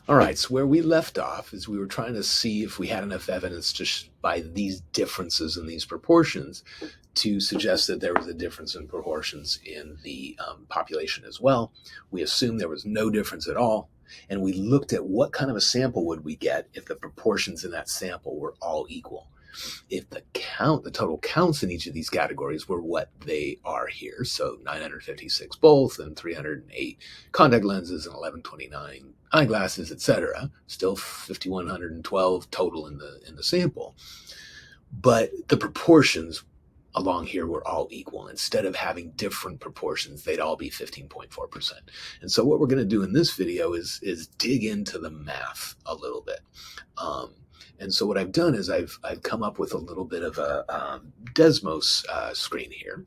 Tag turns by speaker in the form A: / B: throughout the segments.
A: All right, so where we left off is we were trying to see if we had enough evidence by these differences in these proportions to suggest that there was a difference in proportions in the population as well. We assumed there was no difference at all, and we looked at what kind of a sample would we get if the proportions in that sample were all equal. If the total counts in each of these categories were what they are here, so 956 both and 308 contact lenses and 1129 eyeglasses, etc., still 5112 total in the sample. But the proportions along here were all equal. Instead of having different proportions, they'd all be 15.4%. And so what we're going to do in this video is dig into the math a little bit. And so what I've done is I've come up with a little bit of a Desmos screen here.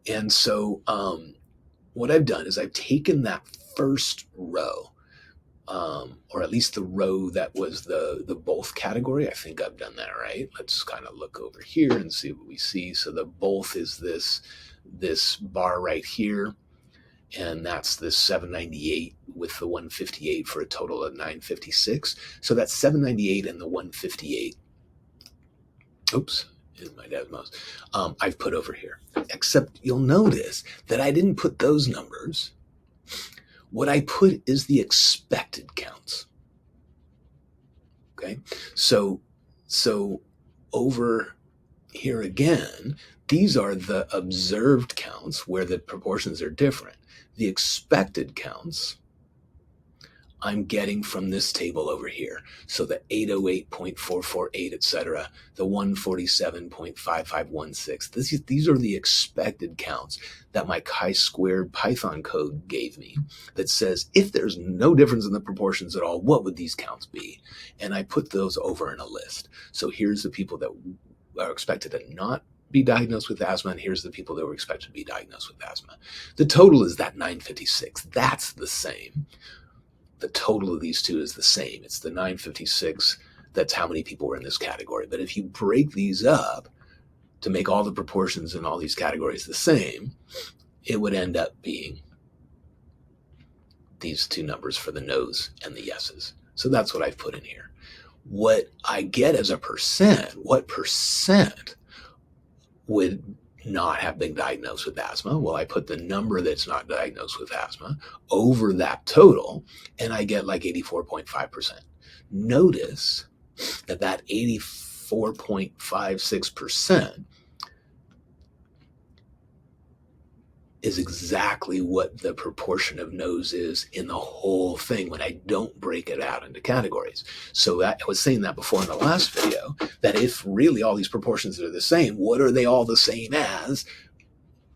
A: And so what I've done is I've taken that first row, or at least the row that was the both category. I think I've done that right. Let's kind of look over here and see what we see. So the both is this bar right here, and that's the 798 with the 158 for a total of 956. So that's 798 and the 158. Oops, in my Desmos. I've put over here. Except you'll notice that I didn't put those numbers. What I put is the expected counts. Okay, so over here again, these are the observed counts where the proportions are different. The expected counts I'm getting from this table over here. So the 808.448, etc., the 147.5516. These are the expected counts that my chi-squared Python code gave me that says if there's no difference in the proportions at all, what would these counts be? And I put those over in a list. So here's the people that are expected to not be diagnosed with asthma, and here's the people that were expected to be diagnosed with asthma. The total is that 956. That's the same. The total of these two is the same. It's the 956. That's how many people were in this category. But if you break these up to make all the proportions in all these categories the same, it would end up being these two numbers for the no's and the yeses. So that's what I've put in here. What I get as a percent, what percent would not have been diagnosed with asthma? Well, I put the number that's not diagnosed with asthma over that total, and I get like 84.5%. Notice that 84.56% is exactly what the proportion of no's is in the whole thing when I don't break it out into categories. So I was saying that before in the last video, that if really all these proportions are the same, what are they all the same as?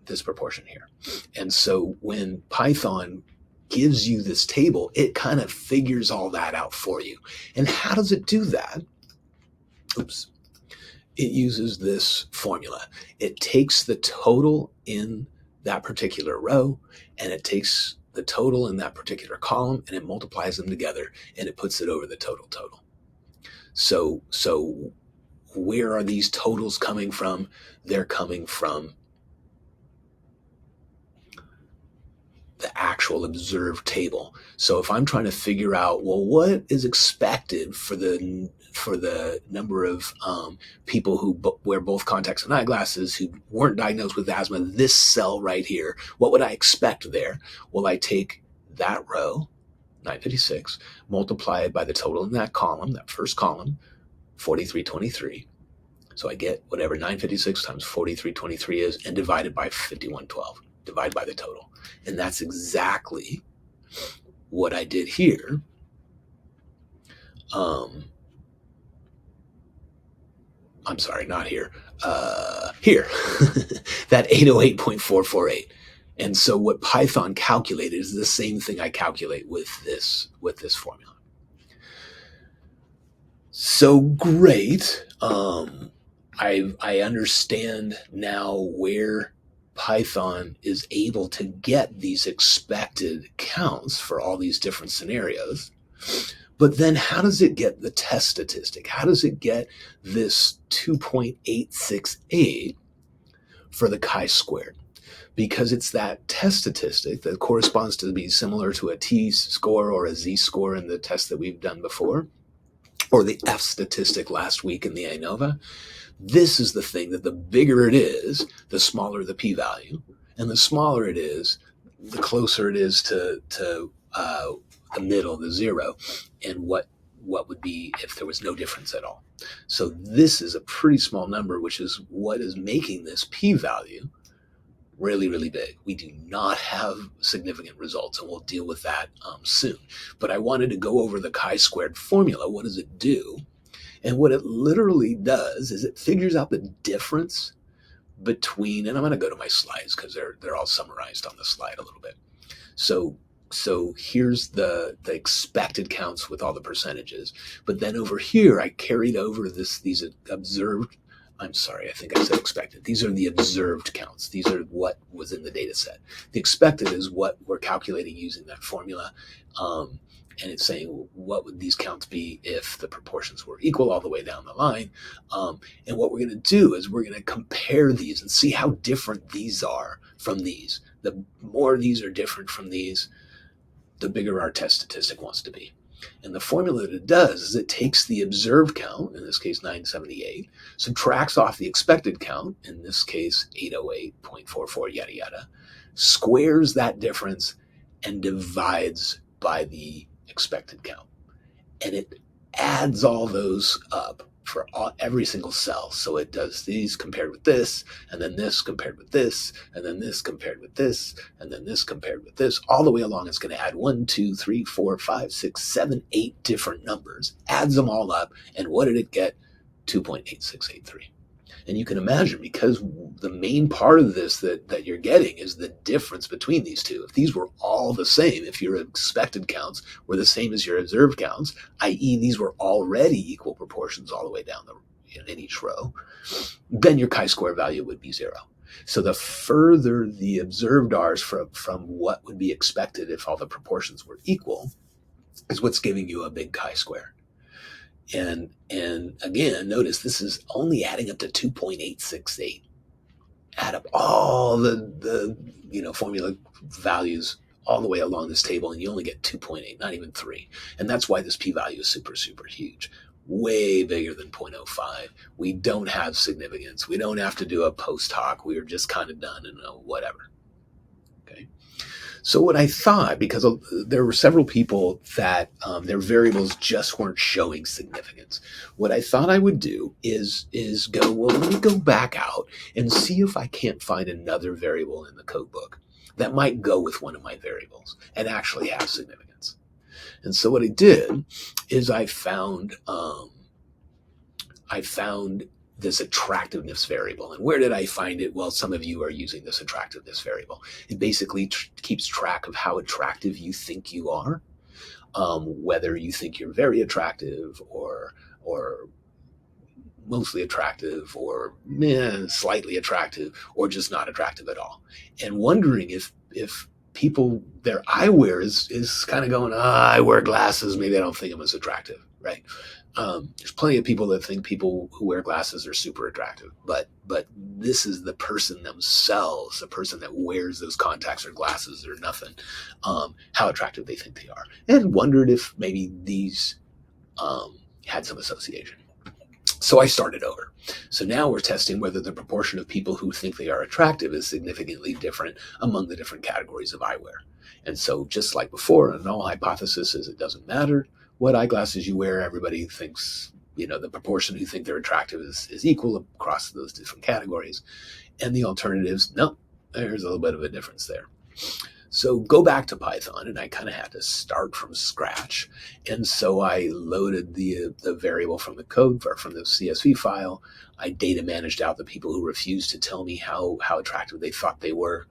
A: This proportion here. And so when Python gives you this table, it kind of figures all that out for you. And how does it do that? Oops. It uses this formula. It takes the total in that particular row, and it takes the total in that particular column, and it multiplies them together, and it puts it over the total. So where are these totals coming from? They're coming from the actual observed table. So if I'm trying to figure out, well, what is expected for the number of people who wear both contacts and eyeglasses who weren't diagnosed with asthma, this cell right here, what would I expect there? Well, I take that row, 956, multiply it by the total in that column, that first column, 4323. So I get whatever 956 times 4323 is, and divided by 5112, divide by the total. And that's exactly what I did here. I'm sorry, not here. Here, that 808.448. And so what Python calculated is the same thing I calculate with this formula. So great. I understand now where Python is able to get these expected counts for all these different scenarios. But then how does it get the test statistic? How does it get this 2.868 for the chi-squared? because it's that test statistic that corresponds to be similar to a t-score or a z-score in the test that we've done before, or the F statistic last week in the ANOVA. This is the thing that the bigger it is, the smaller the p-value, and the smaller it is, the closer it is to the middle, the zero, and what would be if there was no difference at all. So this is a pretty small number, which is what is making this p-value really, really big. We do not have significant results, and we'll deal with that soon. But I wanted to go over the chi-squared formula. What does it do? And what it literally does is it figures out the difference between, and I'm going to go to my slides because they're all summarized on the slide a little bit. So here's the expected counts with all the percentages. But then over here, I carried over these observed, I'm sorry, I think I said expected. These are the observed counts. These are what was in the data set. The expected is what we're calculating using that formula. And it's saying, what would these counts be if the proportions were equal all the way down the line? And what we're going to do is we're going to compare these and see how different these are from these. The more these are different from these, the bigger our test statistic wants to be. And the formula that it does is it takes the observed count, in this case 978, subtracts off the expected count, in this case 808.44, yada yada, squares that difference, and divides by the expected count. And it adds all those up for every single cell. So it does these compared with this, and then this compared with this, and then this compared with this, and then this compared with this. All the way along, it's going to add 1, 2, 3, 4, 5, 6, 7, 8 different numbers, adds them all up, and what did it get? 2.8683. And you can imagine, because the main part of this that you're getting is the difference between these two. If these were all the same, if your expected counts were the same as your observed counts, i.e. these were already equal proportions all the way down in each row, then your chi-square value would be 0. So the further the observed are from what would be expected if all the proportions were equal is what's giving you a big chi-square. And again, notice this is only adding up to 2.868. Add up all the formula values all the way along this table, and you only get 2.8, not even 3. And that's why this p-value is super, super huge. Way bigger than 0.05. We don't have significance. We don't have to do a post hoc. We are just kind of done and whatever. Okay. So what I thought, because there were several people that their variables just weren't showing significance, what I thought I would do is go, well, let me go back out and see if I can't find another variable in the code book that might go with one of my variables and actually have significance. And so what I did is I found this attractiveness variable. And where did I find it? Well, some of you are using this attractiveness variable. It basically keeps track of how attractive you think you are, whether you think you're very attractive or mostly attractive or slightly attractive or just not attractive at all. And wondering if people, their eyewear is kind of going, I wear glasses, maybe I don't think I'm as attractive, right? There's plenty of people that think people who wear glasses are super attractive, but this is the person themselves, the person that wears those contacts or glasses or nothing, how attractive they think they are, and wondered if maybe these had some association. So I started over. So now we're testing whether the proportion of people who think they are attractive is significantly different among the different categories of eyewear. And so just like before, a null hypothesis is it doesn't matter what eyeglasses you wear. Everybody thinks, the proportion who think they're attractive is equal across those different categories. And the alternatives, no, there's a little bit of a difference there. So go back to Python, and I kind of had to start from scratch. And so I loaded the variable from the code, or from the CSV file. I data managed out the people who refused to tell me how attractive they thought they were.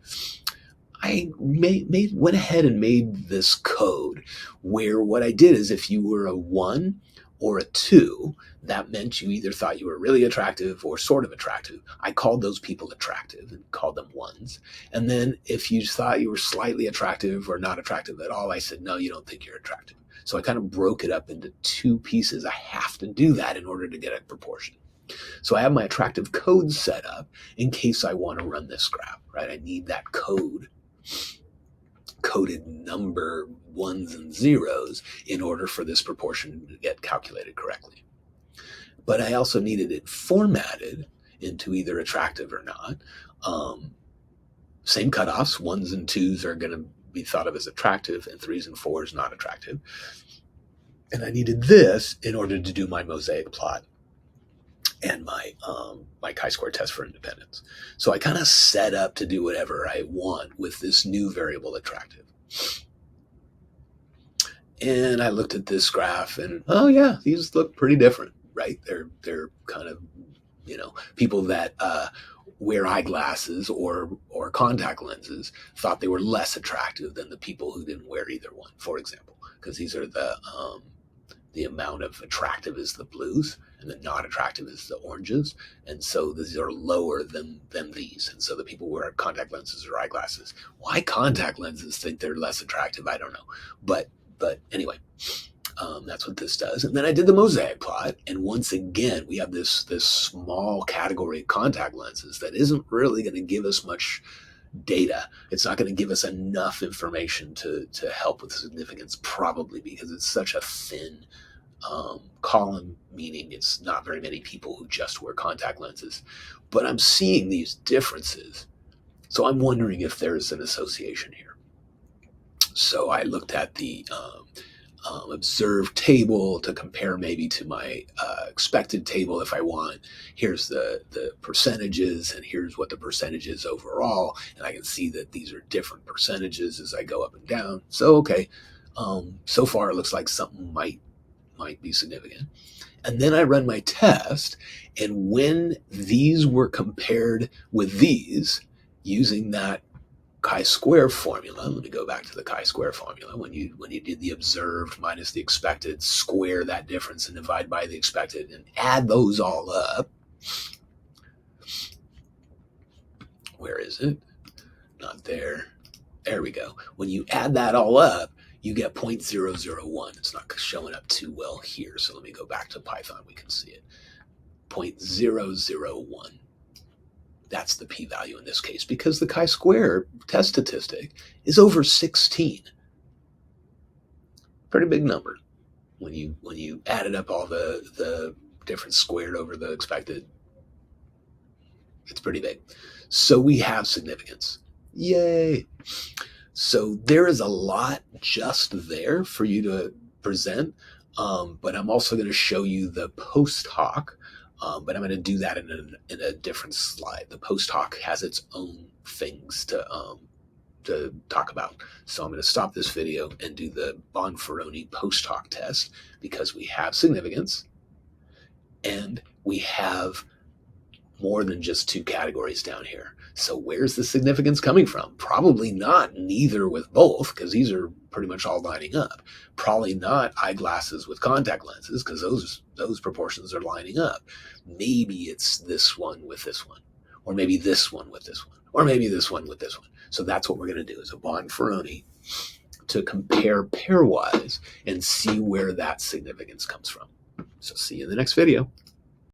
A: I went ahead and made this code where what I did is if you were a 1 or a 2, that meant you either thought you were really attractive or sort of attractive. I called those people attractive and called them 1s. And then if you thought you were slightly attractive or not attractive at all, I said, no, you don't think you're attractive. So I kind of broke it up into 2 pieces. I have to do that in order to get a proportion. So I have my attractive code set up in case I want to run this graph, right? I need that coded number ones and zeros in order for this proportion to get calculated correctly. But I also needed it formatted into either attractive or not. Same cutoffs, 1s and 2s are going to be thought of as attractive, and 3s and 4s not attractive. And I needed this in order to do my mosaic plot and my chi-square test for independence. So I kind of set up to do whatever I want with this new variable attractive. And I looked at this graph and, oh yeah, these look pretty different, right? They're kind of, people that wear eyeglasses or contact lenses thought they were less attractive than the people who didn't wear either one, for example, because these are the amount of attractive is the blues and the not attractive is the oranges. And so these are lower than these. And so the people who wear contact lenses or eyeglasses, why contact lenses think they're less attractive, I don't know. But anyway, that's what this does. And then I did the mosaic plot. And once again, we have this small category of contact lenses that isn't really going to give us much data. It's not going to give us enough information to help with significance, probably because it's such a thin column, meaning it's not very many people who just wear contact lenses. But I'm seeing these differences. So I'm wondering if there's an association here. So I looked at the observed table to compare maybe to my expected table if I want. Here's the percentages, and here's what the percentage is overall. And I can see that these are different percentages as I go up and down. So, okay, so far it looks like something might be significant. And then I run my test, and when these were compared with these using that chi-square formula, let me go back to the chi-square formula. When you did the observed minus the expected, square that difference and divide by the expected and add those all up. Where is it? Not there. There we go. When you add that all up, you get 0.001. It's not showing up too well here, so let me go back to Python. We can see it. 0.001. That's the p-value in this case, because the chi-square test statistic is over 16. Pretty big number when you added up all the difference squared over the expected. It's pretty big. So we have significance. Yay! So there is a lot just there for you to present, but I'm also going to show you the post hoc. But I'm going to do that in a different slide. The post hoc has its own things to talk about. So I'm going to stop this video and do the Bonferroni post hoc test because we have significance and we have more than just two categories down here. So where's the significance coming from? Probably not neither with both, because these are pretty much all lining up. Probably not eyeglasses with contact lenses, because those proportions are lining up. Maybe it's this one with this one, or maybe this one with this one, or maybe this one with this one. So that's what we're going to do, is a Bonferroni to compare pairwise and see where that significance comes from. So see you in the next video.